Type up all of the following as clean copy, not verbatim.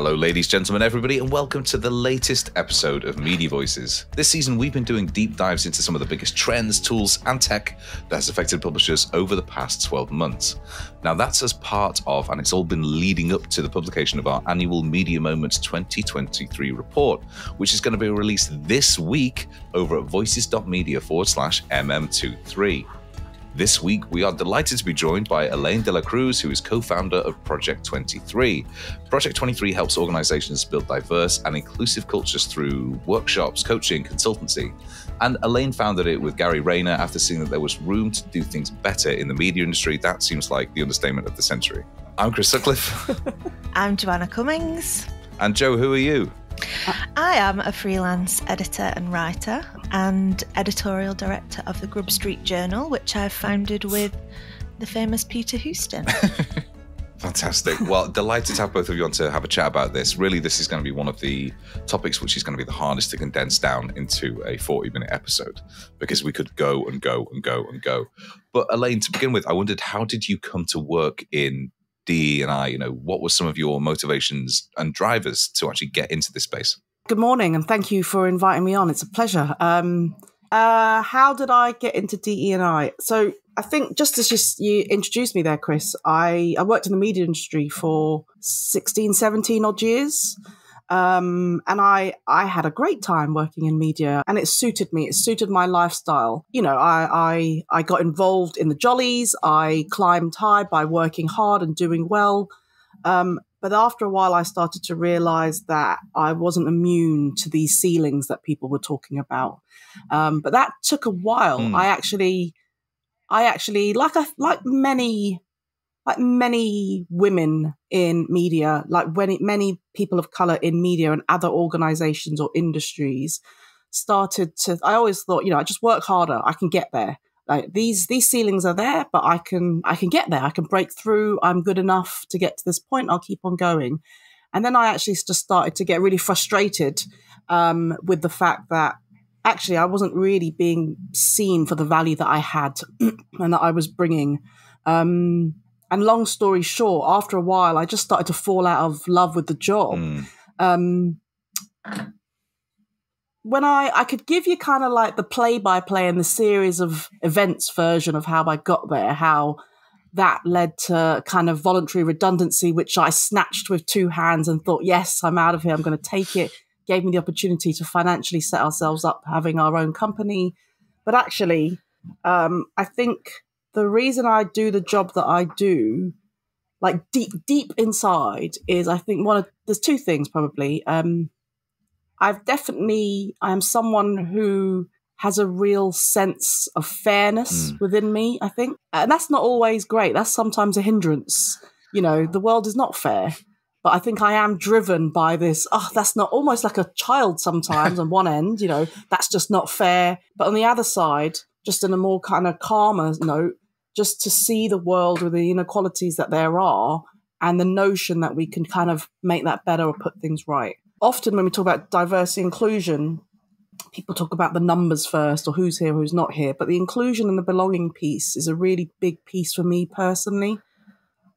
Hello, ladies, gentlemen, everybody, and welcome to the latest episode of Media Voices. This season, we've been doing deep dives into some of the biggest trends, tools, and tech that has affected publishers over the past 12 months. Now, that's as part of, and it's all been leading up to the publication of our annual Media Moments 2023 report, which is going to be released this week over at voices.media/MM23. This week, we are delighted to be joined by Elaine Cruz, who is co-founder of Project 23. Project 23 helps organizations build diverse and inclusive cultures through workshops, coaching, consultancy. And Elaine founded it with Gary Rayner after seeing that there was room to do things better in the media industry. That seems like the understatement of the century. I'm Chris Sutcliffe. I'm Joanna Cummings. And Joe, who are you? I am a freelance editor and writer and editorial director of the Grub Street Journal, which I founded with the famous Peter Houston. Fantastic. Well, delighted to have both of you on to have a chat about this. Really, this is going to be one of the topics which is going to be the hardest to condense down into a 40-minute episode, because we could go and go and go and go. But Elaine, to begin with, I wondered, how did you come to work in DE&I? You know, what were some of your motivations and drivers to actually get into this space? Good morning, and thank you for inviting me on. It's a pleasure. How did I get into DE&I? So I think just as you introduced me there, Chris, I worked in the media industry for 16, 17 odd years. And I had a great time working in media, and it suited me. It suited my lifestyle. You know, I got involved in the jollies. I climbed high by working hard and doing well. But after a while, I started to realize that I wasn't immune to these ceilings that people were talking about. But that took a while. I actually, like many women in media, many people of color in media and other organizations or industries, I always thought, you know, I just work harder. I can get there. Like these ceilings are there, but I can get there. I can break through. I'm good enough to get to this point. I'll keep on going. And then I actually just started to get really frustrated with the fact that actually I wasn't really being seen for the value that I had and that I was bringing. And long story short, after a while, I just started to fall out of love with the job. When I could give you kind of like the play-by-play and the series of events version of how I got there, how that led to kind of voluntary redundancy, which I snatched with two hands and thought, yes, I'm out of here. I'm going to take it. Gave me the opportunity to financially set ourselves up, having our own company. But actually, I think the reason I do the job that I do, like deep inside, is I think there's two things probably. I am someone who has a real sense of fairness within me, I think. And that's not always great. That's sometimes a hindrance. You know, the world is not fair. But I think I am driven by this, that's not, almost like a child sometimes on one end, you know, that's just not fair. But on the other side, just in a more kind of calmer note, just to see the world with the inequalities that there are and the notion that we can kind of make that better or put things right. Often when we talk about diversity and inclusion, people talk about the numbers first or who's here, who's not here. But the inclusion and the belonging piece is a really big piece for me personally,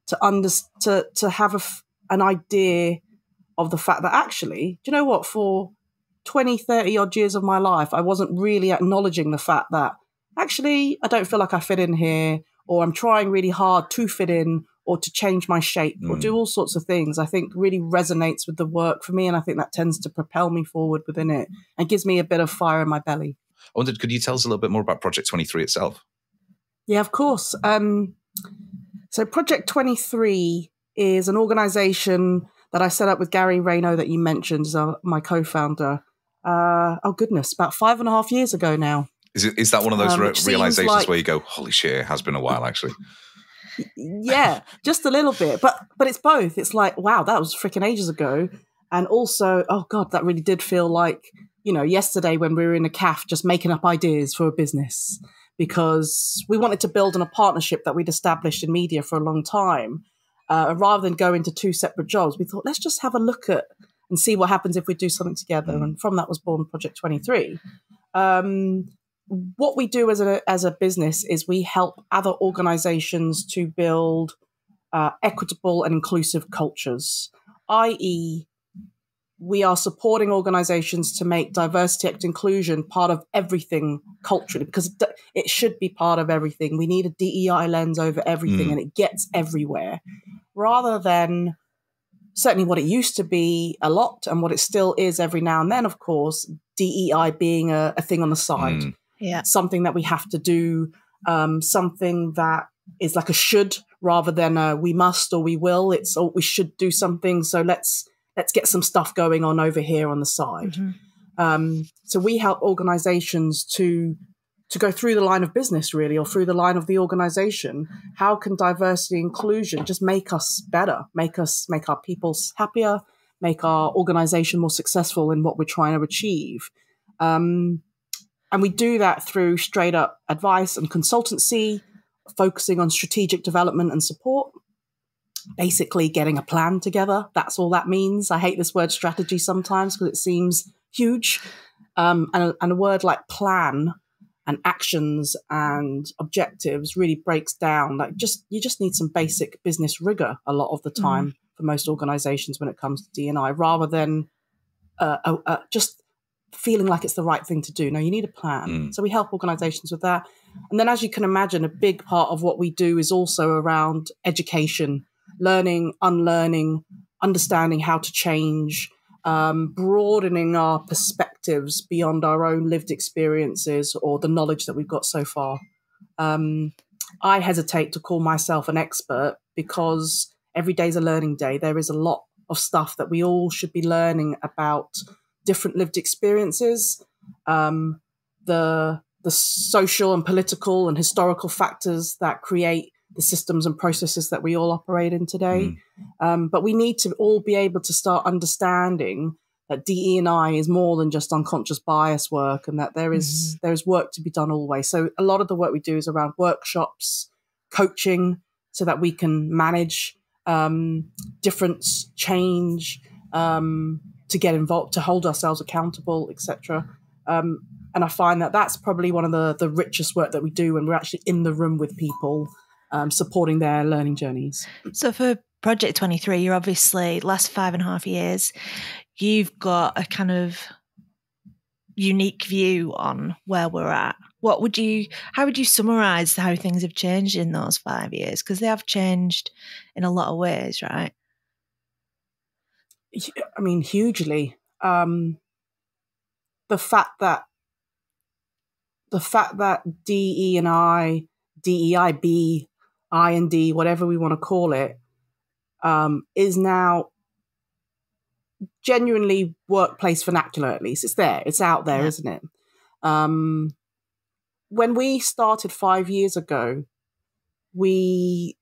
to have an idea of the fact that actually, do you know what, for 20, 30 odd years of my life, I wasn't really acknowledging the fact that actually I don't feel like I fit in here, or I'm trying really hard to fit in, or to change my shape, or do all sorts of things, I think really resonates with the work for me. And I think that tends to propel me forward within it and gives me a bit of fire in my belly. I wondered, could you tell us a little bit more about Project 23 itself? Yeah, of course. So Project 23 is an organization that I set up with Gary Rayner that you mentioned as my co-founder. About 5.5 years ago now. Is that one of those realizations where you go, holy shit, it has been a while actually? Yeah, just a little bit. But it's both. It's like, wow, that was freaking ages ago. And also, oh God, that really did feel like, you know, yesterday when we were in a cafe just making up ideas for a business, because we wanted to build on a partnership that we'd established in media for a long time. Rather than go into two separate jobs, we thought, let's just have a look at and see what happens if we do something together. And from that was born Project 23. What we do as a business is we help other organizations to build equitable and inclusive cultures, i.e., we are supporting organizations to make diversity and inclusion part of everything culturally, because it should be part of everything. We need a DEI lens over everything, and it gets everywhere, rather than certainly what it used to be a lot and what it still is every now and then, of course, DEI being a thing on the side, something that we have to do, something that is like a should rather than a we must or we will. It's we should do something, so let's get some stuff going on over here on the side. So we help organizations to go through the line of business, really, or through the line of the organization. How can diversity and inclusion just make us better, make our people happier, make our organization more successful in what we're trying to achieve? And we do that through straight up advice and consultancy, focusing on strategic development and support, basically getting a plan together. That's all that means. I hate this word strategy sometimes because it seems huge. And a word like plan and actions and objectives really breaks down. Like you just need some basic business rigor a lot of the time for most organizations when it comes to D&I, rather than just feeling like it's the right thing to do. No, you need a plan. So we help organizations with that. And then, as you can imagine, a big part of what we do is also around education, learning, unlearning, understanding how to change, broadening our perspectives beyond our own lived experiences or the knowledge that we've got so far. I hesitate to call myself an expert because every day's a learning day. There is a lot of stuff that we all should be learning about different lived experiences, the social and political and historical factors that create the systems and processes that we all operate in today. But we need to all be able to start understanding that DE&I is more than just unconscious bias work, and that there is work to be done always. So a lot of the work we do is around workshops, coaching, so that we can manage difference, change, to get involved, to hold ourselves accountable, etc. And I find that that's probably one of the richest work that we do when we're actually in the room with people, supporting their learning journeys. So for Project 23, you're obviously, last 5.5 years, you've got a kind of unique view on where we're at. How would you summarise how things have changed in those 5 years? Because they have changed in a lot of ways, right? I mean, hugely. The fact that DE&I, DEIB, I&D, whatever we want to call it, is now genuinely workplace vernacular. At least it's there, it's out there, isn't it? When we started 5 years ago, we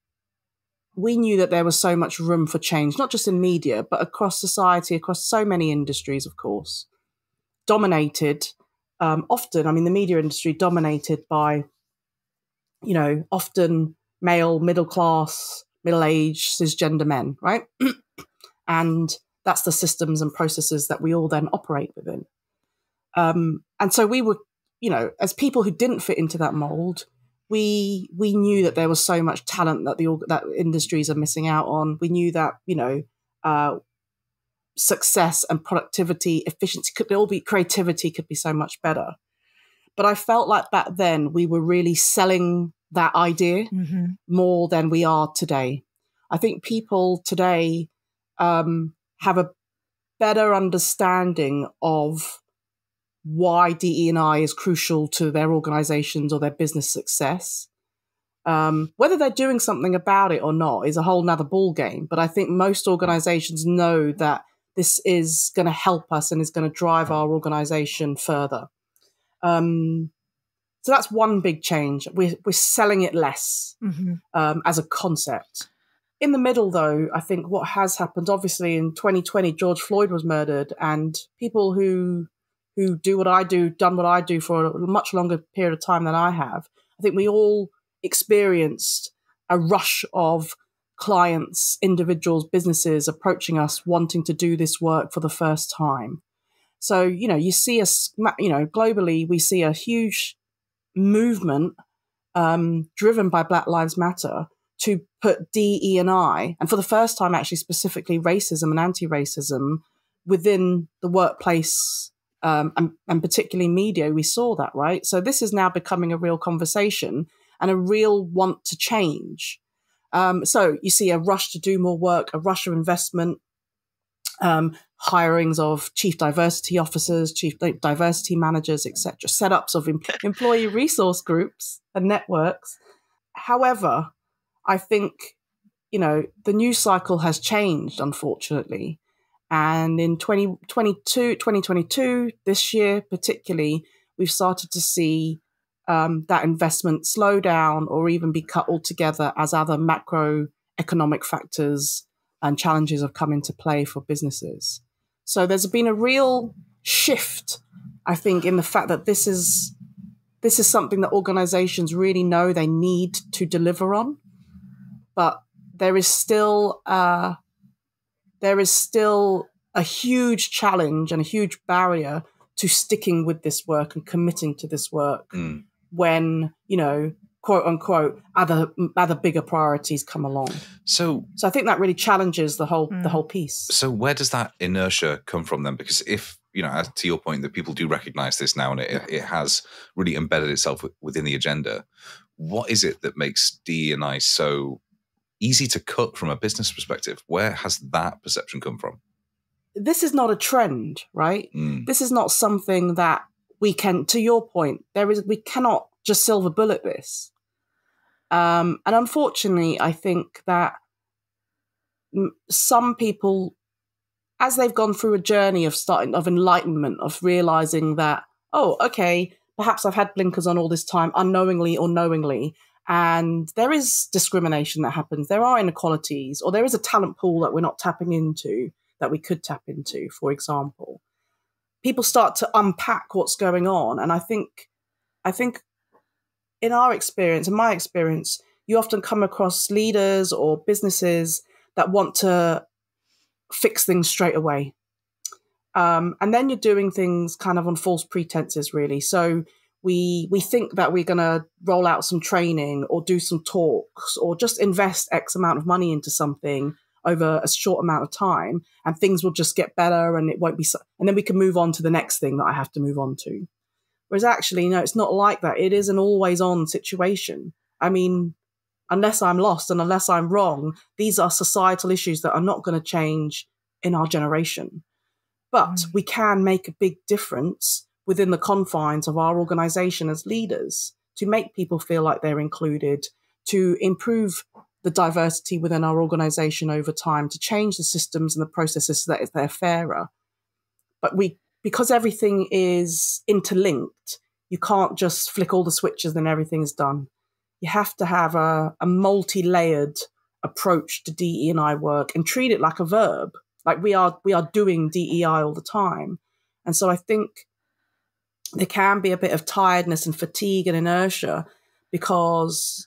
knew that there was so much room for change, not just in media, but across society, across so many industries, of course, dominated often. I mean, the media industry dominated by, often male, middle class, middle-aged, cisgender men, right? And that's the systems and processes that we all then operate within. And so we were, as people who didn't fit into that mold, we knew that there was so much talent that that industries are missing out on. We knew that, success and productivity, efficiency could all be, creativity could be so much better. But I felt like back then we were really selling that idea more than we are today. I think people today have a better understanding of why DE&I is crucial to their organizations or their business success. Whether they're doing something about it or not is a whole nother ball game. But I think most organizations know that this is going to help us and is going to drive our organization further. So that's one big change. We're selling it less as a concept. In the middle, though, I think what has happened, obviously in 2020, George Floyd was murdered, and people who do what I do, done what I do for a much longer period of time than I have, I think we all experienced a rush of clients, individuals, businesses approaching us wanting to do this work for the first time. So, you see us, globally, we see a huge movement driven by Black Lives Matter to put DE&I, and for the first time, actually, specifically racism and anti-racism, within the workplace, and particularly media, we saw that, right? So this is now becoming a real conversation and a real want to change. So you see a rush to do more work, a rush of investment, hirings of chief diversity officers, chief diversity managers, etc., setups of employee resource groups and networks. However, I think, the news cycle has changed, unfortunately. And in 2022, this year particularly, we've started to see that investment slow down or even be cut altogether as other macroeconomic factors and challenges have come into play for businesses. So there's been a real shift, I think, in the fact that this is something that organizations really know they need to deliver on. But there is still a huge challenge and a huge barrier to sticking with this work and committing to this work when, quote unquote, other bigger priorities come along. So I think that really challenges the whole piece. So where does that inertia come from then? Because if, to your point, that people do recognize this now and it has really embedded itself within the agenda, what is it that makes DE&I so easy to cut from a business perspective? Where has that perception come from? This is not a trend, right? This is not something that we can, to your point, we cannot just silver bullet this. And unfortunately, I think that some people, as they've gone through a journey of enlightenment, of realizing that, oh, okay, perhaps I've had blinkers on all this time, unknowingly or knowingly, and there is discrimination that happens. There are inequalities, or there is a talent pool that we're not tapping into that we could tap into, for example. People start to unpack what's going on. And I think in our experience, in my experience, you often come across leaders or businesses that want to fix things straight away. And then you're doing things kind of on false pretenses, really. So we think that we're going to roll out some training or do some talks or just invest X amount of money into something over a short amount of time, and things will just get better and it won't be so, and then we can move on to the next thing that I have to move on to. Whereas actually, no, it's not like that. It is an always on situation. I mean, unless I'm lost and unless I'm wrong, these are societal issues that are not going to change in our generation. But we can make a big difference within the confines of our organization as leaders to make people feel like they're included, to improve the diversity within our organization over time, to change the systems and the processes so that they're fairer. But because everything is interlinked, you can't just flick all the switches and everything's done. You have to have a multi-layered approach to DE&I work and treat it like a verb. Like we are doing DEI all the time. And so I think there can be a bit of tiredness and fatigue and inertia because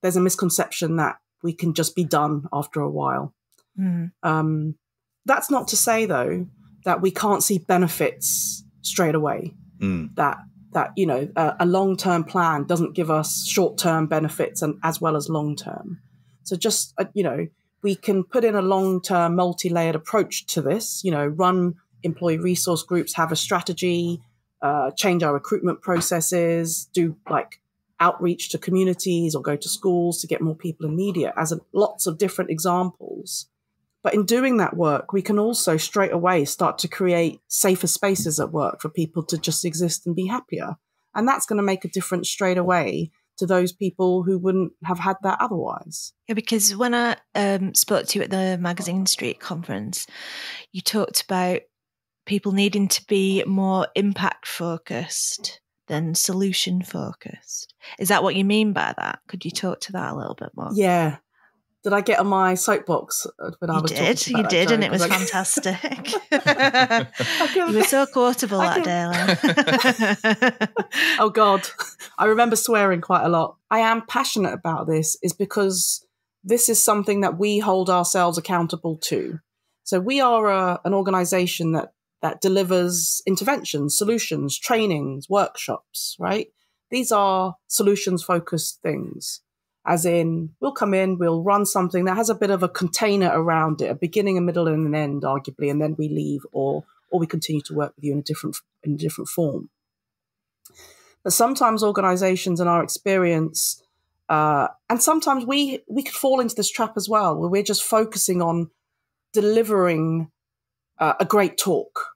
there's a misconception that we can just be done after a while. That's not to say, though, that we can't see benefits straight away. That a long-term plan doesn't give us short-term benefits and as well as long-term. So just we can put in a long-term, multi-layered approach to this. Run employee resource groups, have a strategy, change our recruitment processes, do outreach to communities or go to schools to get more people in media, as lots of different examples. But in doing that work, we can also straight away start to create safer spaces at work for people to just exist and be happier. And that's going to make a difference straight away to those people who wouldn't have had that otherwise. Yeah, because when I spoke to you at the Magazine Street conference, you talked about people needing to be more impact focused than solution focused. Is that what you mean by that? Could you talk to that a little bit more? Yeah. Did I get on my soapbox when I was talking about You did, and it was fantastic. You were so quotable that day. Oh, God. I remember swearing quite a lot. I am passionate about this is because this is something that we hold ourselves accountable to. So we are an organisation that delivers interventions, solutions, trainings, workshops, right? These are solutions-focused things. As in, we'll come in, we'll run something that has a bit of a container around it, a beginning, a middle, and an end, arguably, and then we leave, or we continue to work with you in a different form. But sometimes organizations, in our experience, and sometimes we could fall into this trap as well, where we're just focusing on delivering a great talk,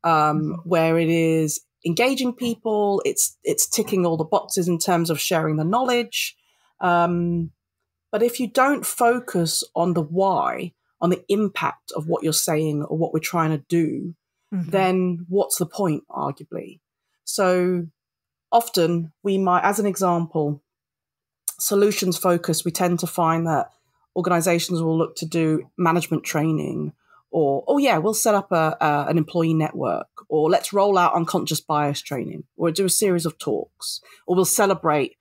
where it is engaging people, it's ticking all the boxes in terms of sharing the knowledge. But if you don't focus on the why, on the impact of what you're saying or what we're trying to do, then what's the point, arguably? So often we might, as an example, solutions focus, we tend to find that organizations will look to do management training, or, oh yeah, we'll set up an employee network, or let's roll out unconscious bias training, or do a series of talks, or we'll celebrate,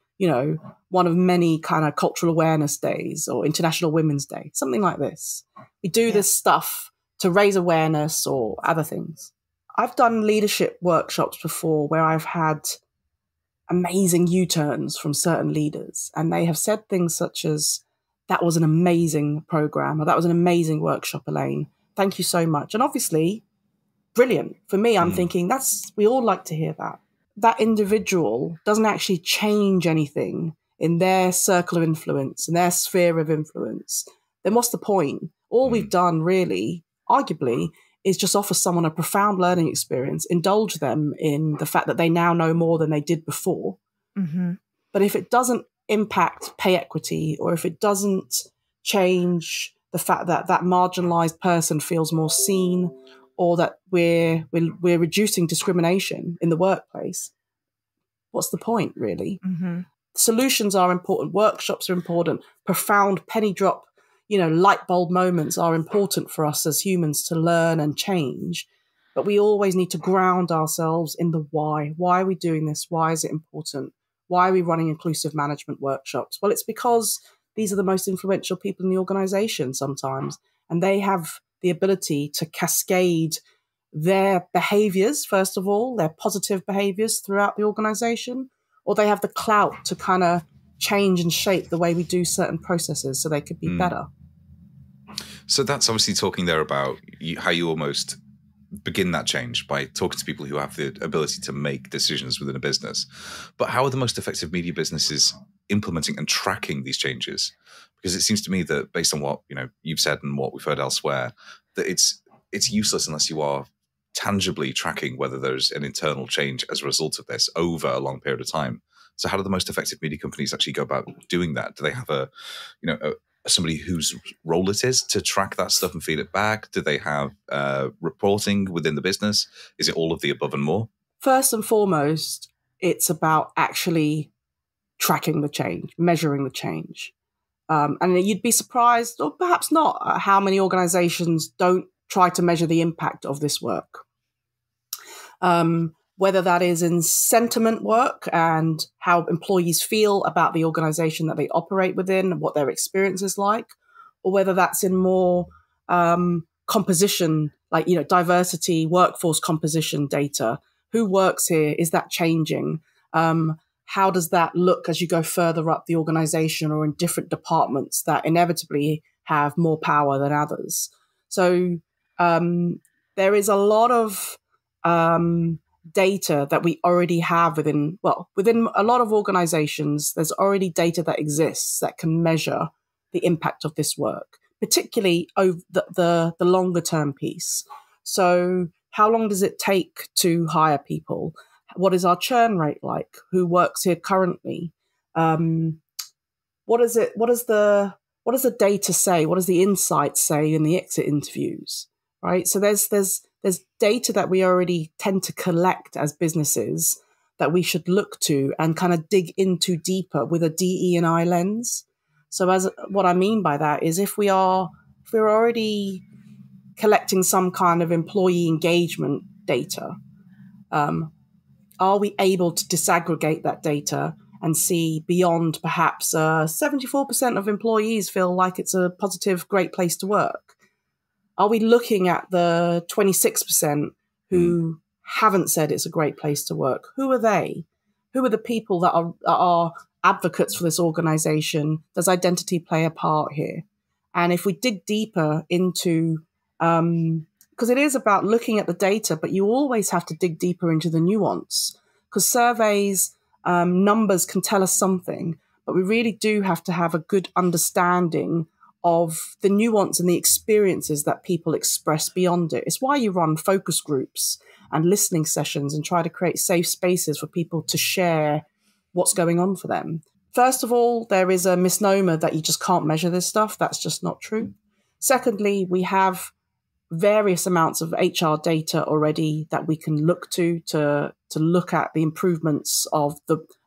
one of many kind of cultural awareness days or International Women's Day, something like this. We do this stuff to raise awareness or other things. I've done leadership workshops before where I've had amazing U-turns from certain leaders, and they have said things such as, that was an amazing program, or that was an amazing workshop, Elaine. Thank you so much. And obviously, brilliant. For me, I'm thinking we all like to hear that. That individual doesn't actually change anything in their circle of influence, in their sphere of influence. Then what's the point? All we've done really, arguably, is just offer someone a profound learning experience, indulge them in the fact that they now know more than they did before. But if it doesn't impact pay equity, or if it doesn't change the fact that that marginalized person feels more seen, or that we're reducing discrimination in the workplace, what's the point, really? Solutions are important. Workshops are important. Profound penny drop, light bulb moments are important for us as humans to learn and change. But we always need to ground ourselves in the why. Why are we doing this? Why is it important? Why are we running inclusive management workshops? Well, it's because these are the most influential people in the organization sometimes, and they have the ability to cascade their behaviors, first of all, their positive behaviors throughout the organization, or they have the clout to kind of change and shape the way we do certain processes so they could be better. So that's obviously talking there about how you almost begin that change by talking to people who have the ability to make decisions within a business. But how are the most effective media businesses implementing and tracking these changes? Because it seems to me that based on what you've said and what we've heard elsewhere, that it's useless unless you are tangibly tracking whether there's an internal change as a result of this over a long period of time. So how do the most effective media companies actually go about doing that? Do they have somebody whose role it is to track that stuff and feed it back? Do they have reporting within the business? Is it all of the above and more? First and foremost, it's about actually tracking the change, measuring the change. And you'd be surprised, or perhaps not, at how many organizations don't try to measure the impact of this work. Whether that is in sentiment work and how employees feel about the organization that they operate within, what their experience is like, or whether that's in more composition, like, diversity, workforce composition data. Who works here? Is that changing? How does that look as you go further up the organization or in different departments that inevitably have more power than others? So there is a lot of data that we already have within a lot of organizations. There's already data that exists that can measure the impact of this work, particularly over the longer term piece. So how long does it take to hire people? What is our churn rate like? Who works here currently? What does the data say? What does the insight say in the exit interviews? Right. So there's data that we already tend to collect as businesses that we should look to and kind of dig into deeper with a DE&I lens. So what I mean by that is if we're already collecting some kind of employee engagement data, are we able to disaggregate that data and see beyond perhaps 74% of employees feel like it's a positive, great place to work? Are we looking at the 26% who haven't said it's a great place to work? Who are they? Who are the people that are advocates for this organization? Does identity play a part here? And if we dig deeper into, because it is about looking at the data, but you always have to dig deeper into the nuance, because surveys, numbers can tell us something, but we really do have to have a good understanding of the nuance and the experiences that people express beyond it. It's why you run focus groups and listening sessions and try to create safe spaces for people to share what's going on for them. First of all, there is a misnomer that you just can't measure this stuff. That's just not true. Secondly, we have various amounts of HR data already that we can look to look at the improvements of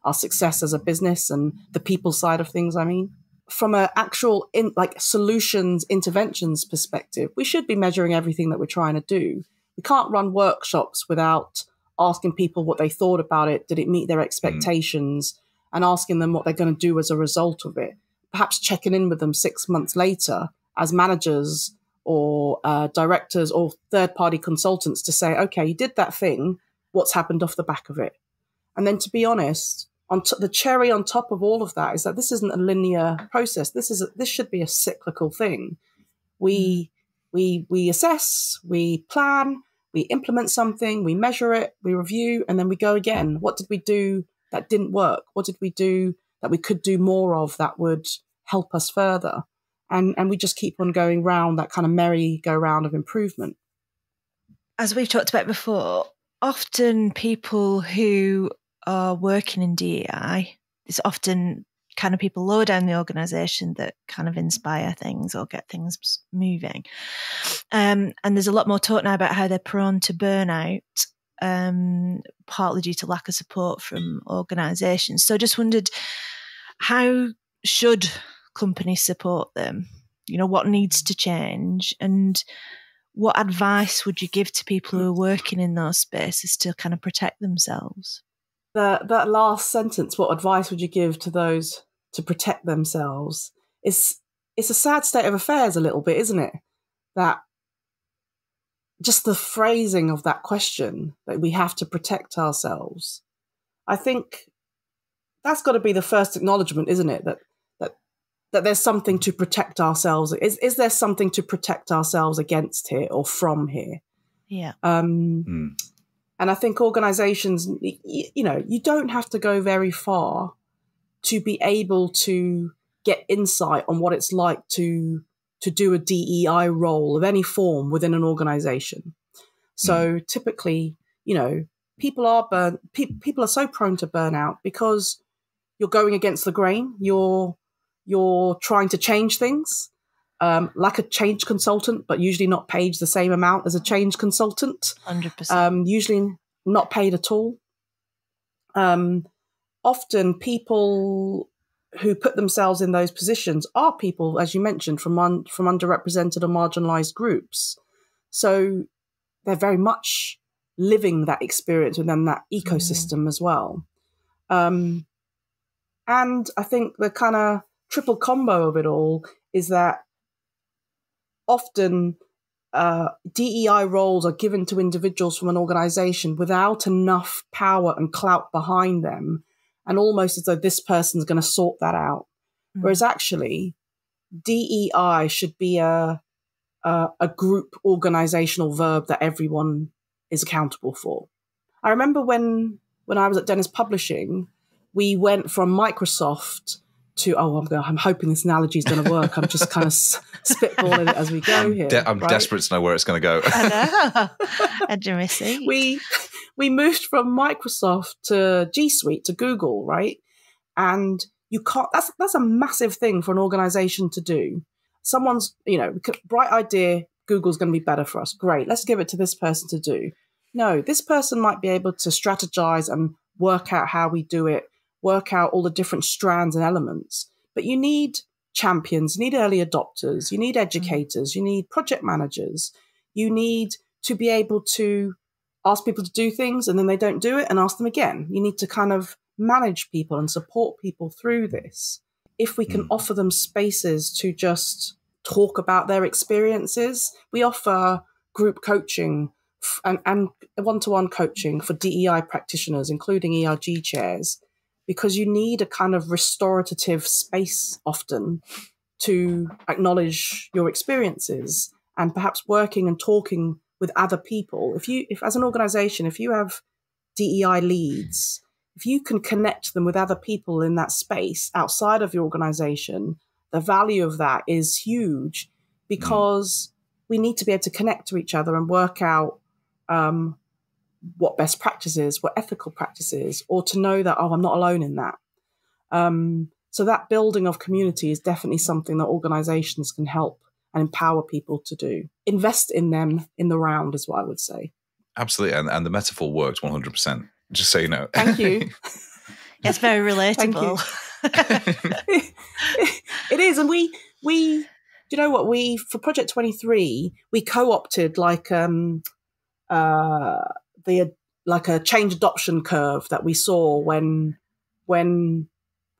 our success as a business and the people side of things, I mean. From an actual solutions interventions perspective, we should be measuring everything that we're trying to do. We can't run workshops without asking people what they thought about it. Did it meet their expectations? And asking them what they're going to do as a result of it. Perhaps checking in with them 6 months later as managers or directors or third-party consultants to say, okay, you did that thing. What's happened off the back of it? And then, to be honest, the cherry on top of all of that is that this isn't a linear process. This should be a cyclical thing. We assess, we plan, we implement something, we measure it, we review, and then we go again. What did we do that didn't work? What did we do that we could do more of that would help us further? And we just keep on going round that kind of merry-go-round of improvement. As we've talked about before, often people who are working in DE&I, it's often kind of people lower down the organisation that kind of inspire things or get things moving. And there's a lot more talk now about how they're prone to burnout, partly due to lack of support from organisations. So I just wondered, how should companies support them? You know, what needs to change? And what advice would you give to people who are working in those spaces to kind of protect themselves? That last sentence, what advice would you give to those to protect themselves? It's a sad state of affairs a little bit, isn't it? That just the phrasing of that question, that we have to protect ourselves. I think that's got to be the first acknowledgement, isn't it? That there's something to protect ourselves. Is there something to protect ourselves against here or from here? Yeah. And I think organizations, you don't have to go very far to be able to get insight on what it's like to do a DEI role of any form within an organization. So typically, people are so prone to burnout because you're going against the grain. You're trying to change things, like a change consultant, but usually not paid the same amount as a change consultant. 100%. Usually not paid at all. Often people who put themselves in those positions are people, as you mentioned, from underrepresented or marginalized groups. So they're very much living that experience within that ecosystem as well. And I think the kind of triple combo of it all is that often DEI roles are given to individuals from an organization without enough power and clout behind them, and almost as though this person's going to sort that out. Whereas actually, DEI should be a group organizational verb that everyone is accountable for. I remember when I was at Dennis Publishing, we went from Microsoft to, I'm hoping this analogy is going to work. I'm just kind of spitballing it as we go here. I'm desperate to know where it's going to go. I know. And you miss it. We moved from Microsoft to G Suite to Google, right? And you can't. That's a massive thing for an organization to do. Someone's, bright idea. Google's going to be better for us. Great. Let's give it to this person to do. No, this person might be able to strategize and work out how we do it, work out all the different strands and elements. But you need champions, you need early adopters, you need educators, you need project managers. You need to be able to ask people to do things and then they don't do it and ask them again. You need to kind of manage people and support people through this. If we can offer them spaces to just talk about their experiences, we offer group coaching and one-to-one coaching for DEI practitioners, including ERG chairs. because you need a kind of restorative space often to acknowledge your experiences, and perhaps working and talking with other people. If as an organization, if you have DEI leads, if you can connect them with other people in that space outside of your organization, the value of that is huge, because we need to be able to connect to each other and work out what best practices, what ethical practices, or to know that, oh, I'm not alone in that. So that building of community is definitely something that organizations can help and empower people to do. Invest in them in the round is what I would say. Absolutely. And the metaphor worked 100%, just so you know. Thank you. It's very relatable. It is. And we, you know what, for Project 23, we co-opted like a change adoption curve that we saw when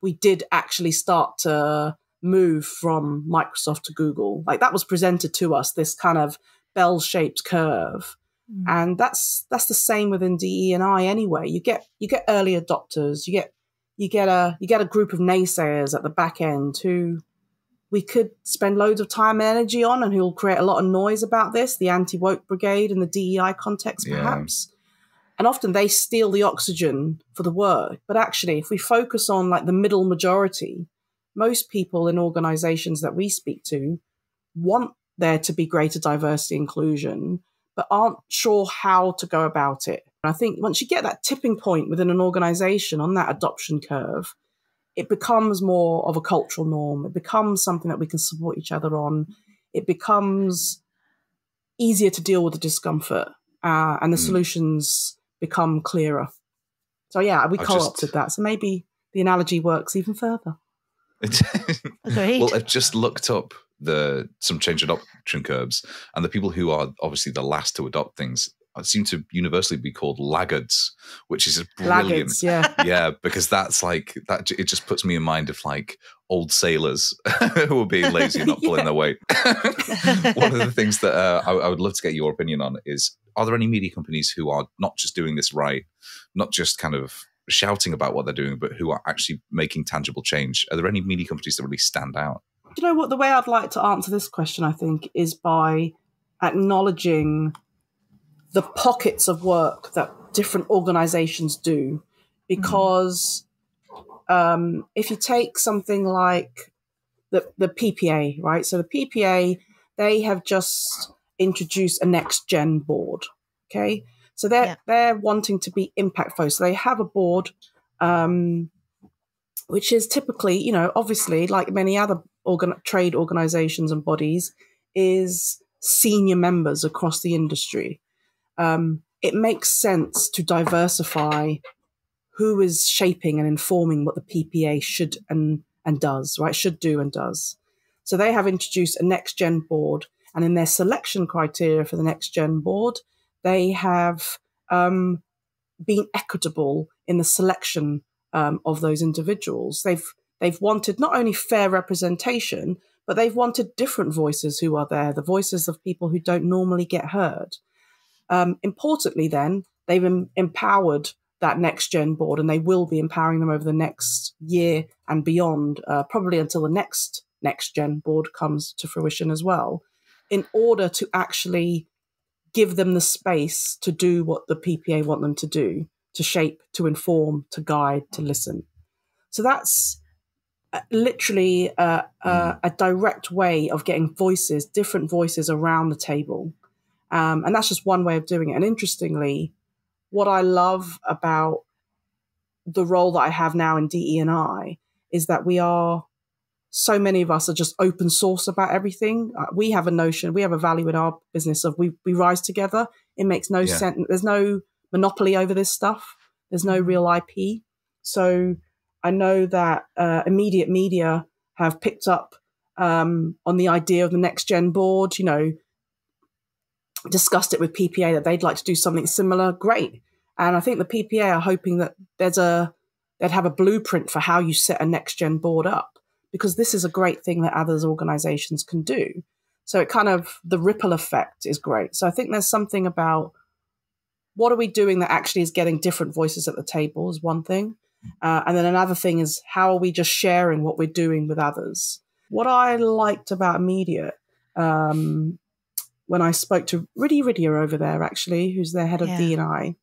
we did actually start to move from Microsoft to Google. Like, that was presented to us, this kind of bell-shaped curve. And that's the same within DE&I anyway. You get early adopters, you get a group of naysayers at the back end who we could spend loads of time and energy on, and who will create a lot of noise about this, the anti-woke brigade in the DEI context, perhaps. And often they steal the oxygen for the work. But actually, if we focus on like the middle majority, most people in organizations that we speak to want there to be greater diversity inclusion, but aren't sure how to go about it. And I think once you get that tipping point within an organization on that adoption curve, it becomes more of a cultural norm. It becomes something that we can support each other on. It becomes easier to deal with the discomfort, and the solutions become clearer. So yeah, we co-opted that. So maybe the analogy works even further. Agreed. Well, I've just looked up some change adoption curves, and the people who are obviously the last to adopt things seem to universally be called laggards, which is brilliant. Laggards, yeah. Yeah, because that's like that. It just puts me in mind of like old sailors who are being lazy and not pulling their weight. One of the things that I would love to get your opinion on is: are there any media companies who are not just doing this right, not just kind of shouting about what they're doing, but who are actually making tangible change? Are there any media companies that really stand out? You know what? The way I'd like to answer this question, I think, is by acknowledging the pockets of work that different organizations do. Because if you take something like the PPA, right? So the PPA, they have just introduced a next gen board. Okay. So they're wanting to be impact focused. So they have a board, which is typically, you know, obviously like many other trade organizations and bodies, is senior members across the industry. It makes sense to diversify who is shaping and informing what the PPA should and does, right? Should do and does. So they have introduced a next gen board, and in their selection criteria for the next gen board, they have been equitable in the selection of those individuals. They've wanted not only fair representation, but they've wanted different voices who are there, the voices of people who don't normally get heard. Importantly, then, they've empowered that next gen board, and they will be empowering them over the next year and beyond, probably until the next gen board comes to fruition as well, in order to actually give them the space to do what the PPA want them to do, to shape, to inform, to guide, to listen. So that's literally a direct way of getting voices, different voices around the table. And that's just one way of doing it. And interestingly, what I love about the role that I have now in DE&I is that so many of us are just open source about everything. We have a notion, we have a value in our business of we rise together. It makes no sense. There's no monopoly over this stuff. There's no real IP. So I know that immediate media have picked up on the idea of the next gen board, you know, discussed it with PPA that they'd like to do something similar. Great. And I think the PPA are hoping that they'd have a blueprint for how you set a next gen board up, because this is a great thing that other organizations can do. So it kind of, the ripple effect is great. So I think there's something about what are we doing that actually is getting different voices at the table is one thing. And then another thing is, how are we just sharing what we're doing with others? What I liked about Immediate, when I spoke to Rydia over there, actually, who's their head of DE&I.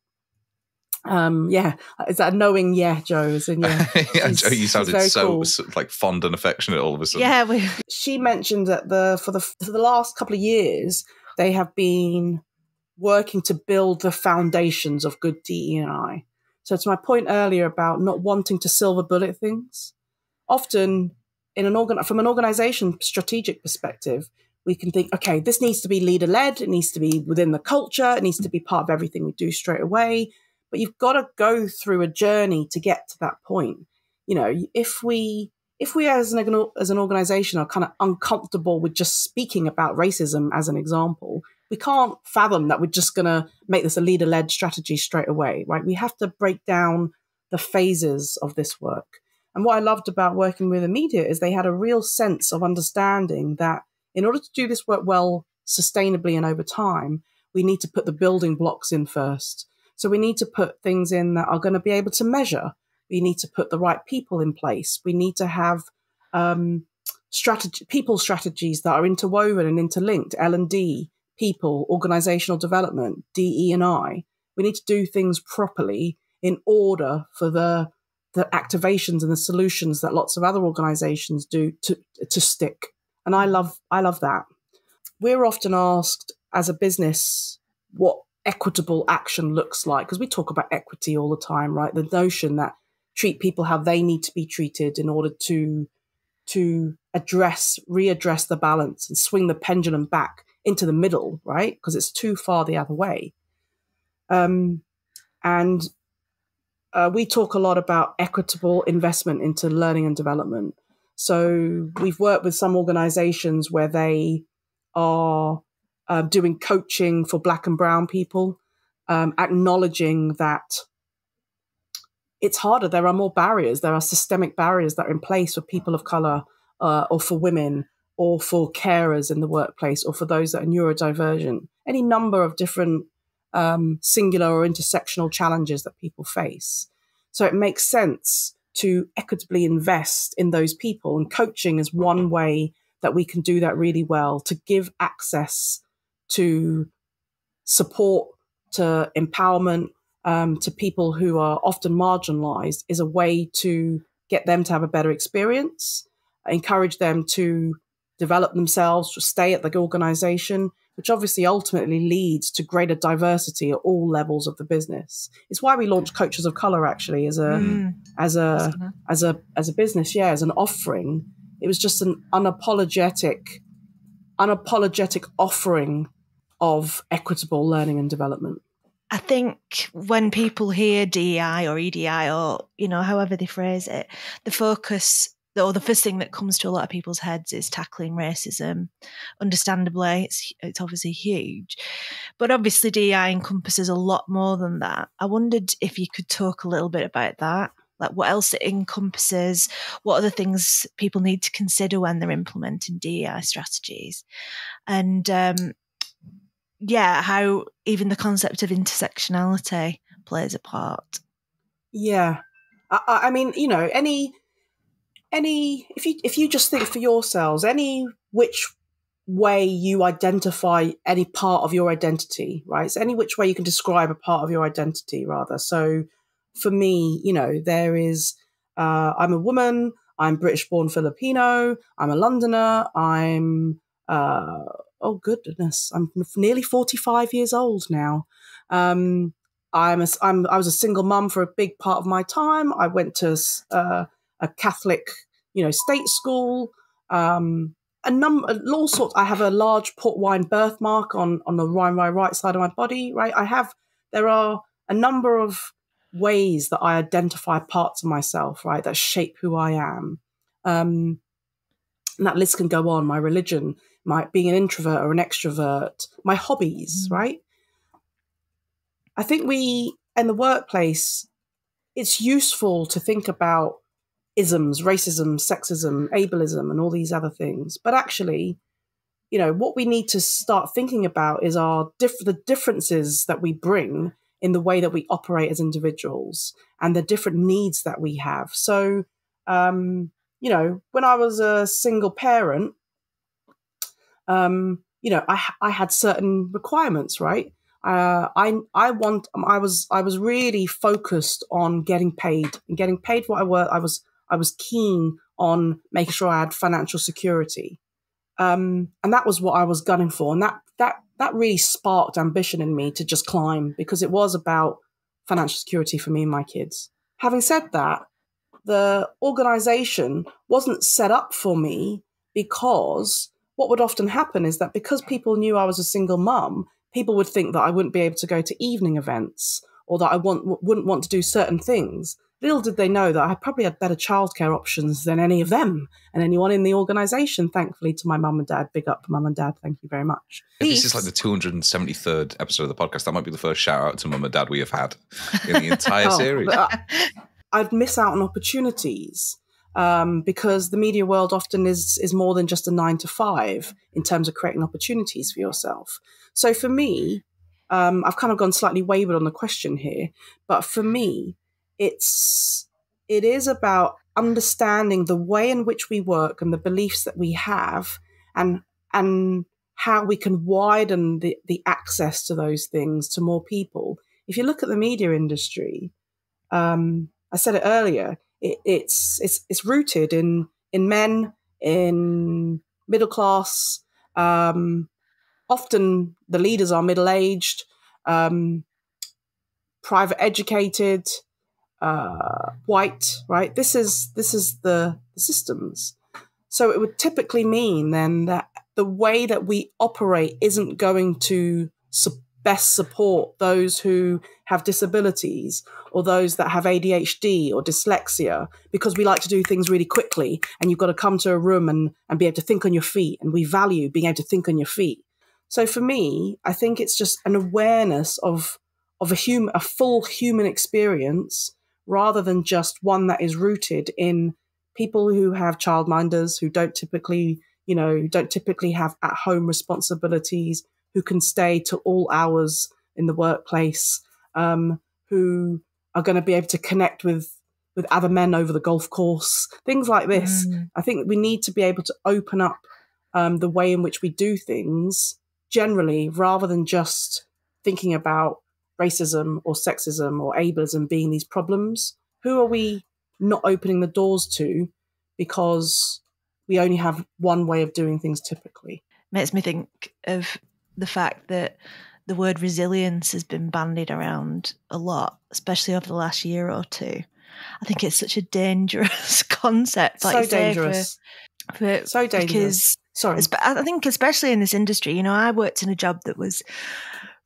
Is that knowing? Yeah, Joe is in. Yeah, Joe, you sounded so cool. like fond and affectionate all of a sudden. Yeah, she mentioned that for the last couple of years they have been working to build the foundations of good DE&I. So to my point earlier about not wanting to silver bullet things, often from an organization strategic perspective, we can think, okay, this needs to be leader led. It needs to be within the culture. It needs to be part of everything we do straight away. But you've got to go through a journey to get to that point. You know, if we as an organization are kind of uncomfortable with just speaking about racism as an example, we can't fathom that we're just going to make this a leader-led strategy straight away, right? We have to break down the phases of this work. And what I loved about working with Immediate is they had a real sense of understanding that in order to do this work well, sustainably and over time, we need to put the building blocks in first. So we need to put things in that are going to be able to measure. We need to put the right people in place. We need to have people strategies that are interwoven and interlinked, L&D, people, organizational development, DE&I. We need to do things properly in order for the activations and the solutions that lots of other organizations do to stick. And I love that. We're often asked as a business what equitable action looks like, because we talk about equity all the time, right? The notion that treat people how they need to be treated in order to readdress the balance and swing the pendulum back into the middle, right? Because it's too far the other way. We talk a lot about equitable investment into learning and development. So we've worked with some organizations where they are doing coaching for Black and brown people, acknowledging that it's harder. There are more barriers. There are systemic barriers that are in place for people of color or for women or for carers in the workplace or for those that are neurodivergent. Any number of different singular or intersectional challenges that people face. So it makes sense to equitably invest in those people. And coaching is one way that we can do that really well, to give access to support, to empowerment, to people who are often marginalized, is a way to get them to have a better experience, encourage them to develop themselves, to stay at the organization, which obviously ultimately leads to greater diversity at all levels of the business. It's why we launched Coaches of Color actually as a business, as an offering. It was just an unapologetic offering of equitable learning and development. I think when people hear DEI or EDI or, however they phrase it, the focus or the first thing that comes to a lot of people's heads is tackling racism. Understandably, it's obviously huge. But obviously DEI encompasses a lot more than that. I wondered if you could talk a little bit about that, like what else it encompasses, what other things people need to consider when they're implementing DEI strategies, and how even the concept of intersectionality plays a part. Yeah. I mean, if you just think for yourselves, any which way you identify any part of your identity, right? So any which way you can describe a part of your identity, rather. So for me, there is, I'm a woman, I'm British-born Filipino, I'm a Londoner, I'm, oh goodness, I'm nearly 45 years old now. I was a single mum for a big part of my time. I went to a Catholic, state school, all sorts. I have a large port wine birthmark on the right side of my body, right? There are a number of ways that I identify parts of myself, right, that shape who I am. And that list can go on. My religion, my being an introvert or an extrovert, my hobbies, right? I think in the workplace, it's useful to think about isms, racism, sexism, ableism, and all these other things. But actually, what we need to start thinking about is the differences that we bring in the way that we operate as individuals and the different needs that we have. So, you know, when I was a single parent, you know, I had certain requirements, right? I was really focused on getting paid and getting paid for what I work. I was keen on making sure I had financial security. And that was what I was gunning for. And that really sparked ambition in me to just climb, because it was about financial security for me and my kids. Having said that, the organization wasn't set up for me, because what would often happen is that because people knew I was a single mum, people would think that I wouldn't be able to go to evening events, or that I wouldn't want to do certain things. Little did they know that I probably had better childcare options than any of them and anyone in the organisation, thankfully, to my mum and dad. Big up to mum and dad. Thank you very much. If this is like the 273rd episode of the podcast, that might be the first shout out to mum and dad we have had in the entire series. I'd miss out on opportunities because the media world often is more than just a 9 to 5 in terms of creating opportunities for yourself. So for me, I've kind of gone slightly wayward on the question here, but for me, it is about understanding the way in which we work and the beliefs that we have, and how we can widen the access to those things to more people. If you look at the media industry, I said it earlier, it's rooted in men, in middle class. Often the leaders are middle-aged, private educated, white, right? This is the systems. So it would typically mean then that the way that we operate isn't going to best support those who have disabilities, or those that have ADHD or dyslexia, because we like to do things really quickly, and you've got to come to a room and be able to think on your feet, and we value being able to think on your feet. So for me, I think it's just an awareness of a full human experience, rather than just one that is rooted in people who have childminders, who don't typically have at-home responsibilities, who can stay to all hours in the workplace, who are going to be able to connect with other men over the golf course, things like this. I think we need to be able to open up the way in which we do things generally, rather than just thinking about racism or sexism or ableism being these problems. Who are we not opening the doors to because we only have one way of doing things typically? Makes me think of the fact that the word resilience has been bandied around a lot, especially over the last year or two. I think it's such a dangerous concept. Like so dangerous. So dangerous. Sorry. I think especially in this industry, you know, I worked in a job that was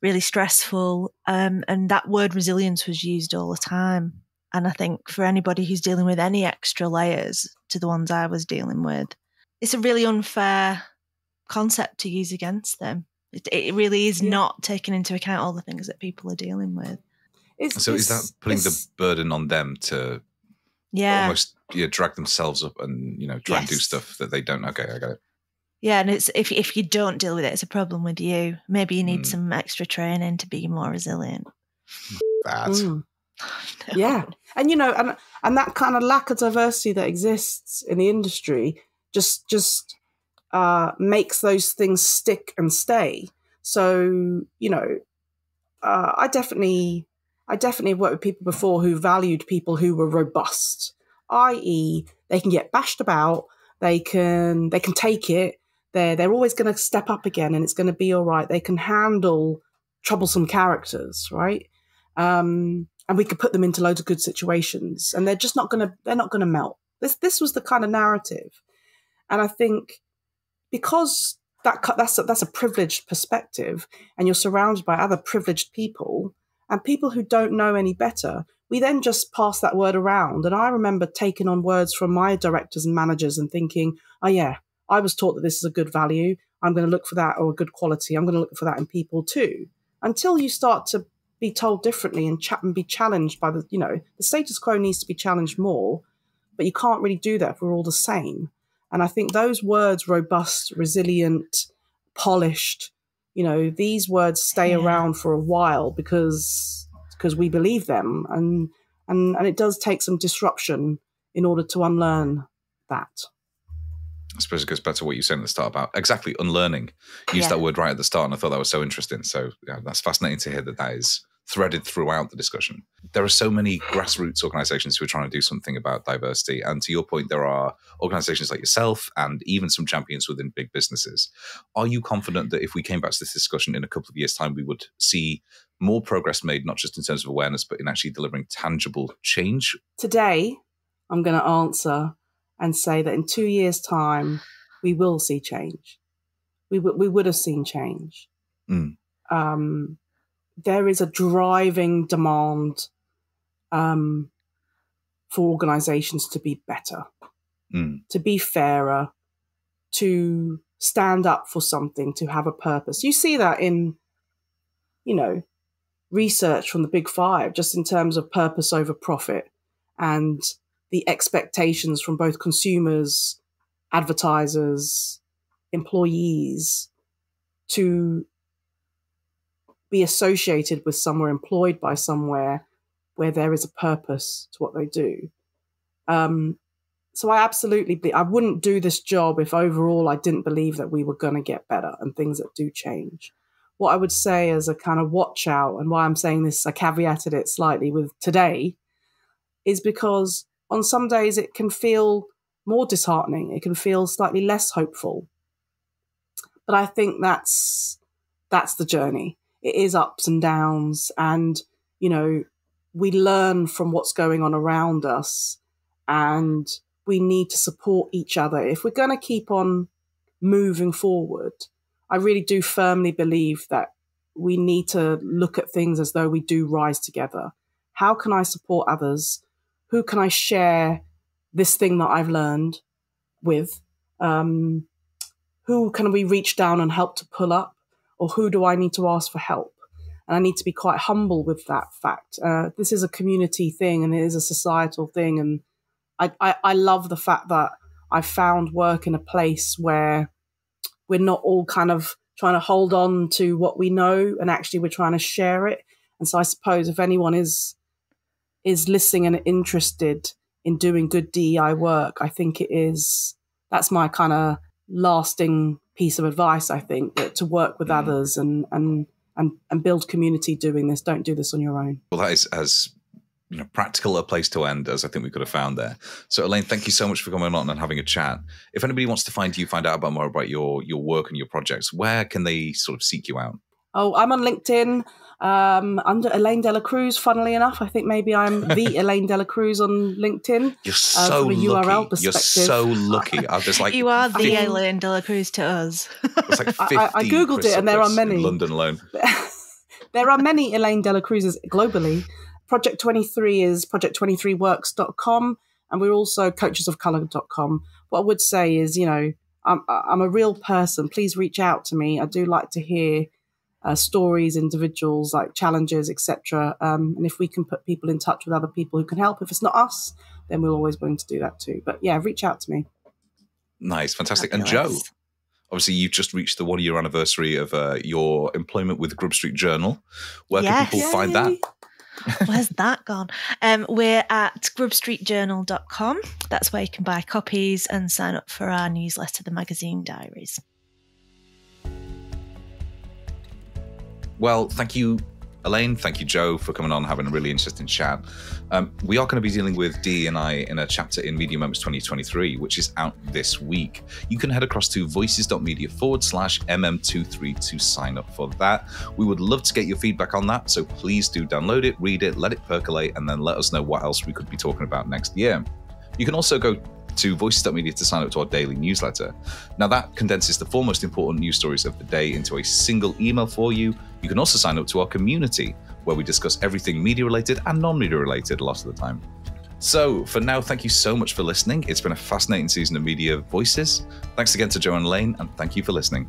really stressful, and that word resilience was used all the time. And I think for anybody who's dealing with any extra layers to the ones I was dealing with, it's a really unfair concept to use against them. It really is not taking into account all the things that people are dealing with. Is that putting the burden on them to almost drag themselves up and try and do stuff that they don't? Okay, I get it. Yeah, and it's if you don't deal with it, it's a problem with you. Maybe you need some extra training to be more resilient. That. Yeah, and and that kind of lack of diversity that exists in the industry just makes those things stick and stay. So I definitely have worked with people before who valued people who were robust, i.e., they can get bashed about, they can take it. They're always going to step up again, and it's going to be all right. They can handle troublesome characters, right? And we could put them into loads of good situations, and they're not going to melt. This was the kind of narrative, and I think because that's a privileged perspective, and you're surrounded by other privileged people and people who don't know any better, we then just pass that word around. And I remember taking on words from my directors and managers and thinking, oh yeah, I was taught that this is a good value. I'm going to look for that, or a good quality. I'm going to look for that in people too. Until you start to be told differently and be challenged by the status quo needs to be challenged more, but you can't really do that if we're all the same. And I think those words, robust, resilient, polished, these words stay around for a while because because we believe them. And it does take some disruption in order to unlearn that. I suppose it goes back to what you said at the start about exactly unlearning. You used that word right at the start, and I thought that was so interesting. So yeah, that's fascinating to hear that is threaded throughout the discussion. There are so many grassroots organizations who are trying to do something about diversity. And to your point, there are organizations like yourself and even some champions within big businesses. Are you confident that if we came back to this discussion in a couple of years' time, we would see more progress made, not just in terms of awareness, but in actually delivering tangible change? Today, I'm going to answer and say that in 2 years' time, we will see change. We would have seen change. There is a driving demand for organizations to be better, to be fairer, to stand up for something, to have a purpose. You see that in, research from the Big Five, just in terms of purpose over profit and the expectations from both consumers, advertisers, employees to be associated with somewhere, employed by somewhere where there is a purpose to what they do. So I absolutely, I wouldn't do this job if overall I didn't believe that we were going to get better and things that do change. What I would say as a kind of watch out, and why I'm saying this, I caveated it slightly with today, is because on some days it can feel more disheartening. It can feel slightly less hopeful. But I think that's the journey. It is ups and downs, and, we learn from what's going on around us, and we need to support each other. If we're going to keep on moving forward, I really do firmly believe that we need to look at things as though we do rise together. How can I support others? Who can I share this thing that I've learned with? Who can we reach down and help to pull up? Or who do I need to ask for help? And I need to be quite humble with that fact. This is a community thing, and it is a societal thing. And I love the fact that I found work in a place where we're not all kind of trying to hold on to what we know, and actually we're trying to share it. And so I suppose if anyone is listening and interested in doing good DEI work, I think that's my kind of lasting piece of advice, I think, that to work with others and build community doing this. Don't do this on your own. Well, that is as practical a place to end as I think we could have found there. So Elaine, thank you so much for coming on and having a chat. If anybody wants to find out more about your work and your projects, where can they sort of seek you out? Oh, I'm on LinkedIn under Elaine de la Cruz, funnily enough. I think maybe I'm the Elaine de la Cruz on LinkedIn. You're so from a lucky. URL perspective. You're so lucky. You are the Elaine de la Cruz to us. It's like 50 I Googled it, and there are many. In London alone. There are many Elaine de la Cruzes globally. Project 23 is project23works.com, and we're also coachesofcolor.com. What I would say is, I'm a real person. Please reach out to me. I do like to hear stories, individuals, like challenges, etc. And if we can put people in touch with other people who can help, if it's not us, then we're always willing to do that too. But yeah, reach out to me. Nice, fantastic. And Joe, obviously you've just reached the 1-year anniversary of your employment with Grub Street Journal. Where can people find that? Where's that gone? We're at grubstreetjournal.com. That's where you can buy copies and sign up for our newsletter, the Magazine Diaries. Well, thank you, Elaine. Thank you, Joe, for coming on and having a really interesting chat. We are going to be dealing with DE&I in a chapter in Media Moments 2023, which is out this week. You can head across to voices.media/MM23 to sign up for that. We would love to get your feedback on that, so please do download it, read it, let it percolate, and then let us know what else we could be talking about next year. You can also go to voices.media to sign up to our daily newsletter. Now that condenses the 4 most important news stories of the day into a single email for you. You can also sign up to our community, where we discuss everything media related and non-media related a lot of the time. So for now, thank you so much for listening. It's been a fascinating season of Media Voices. Thanks again to Joe and Elaine, and thank you for listening.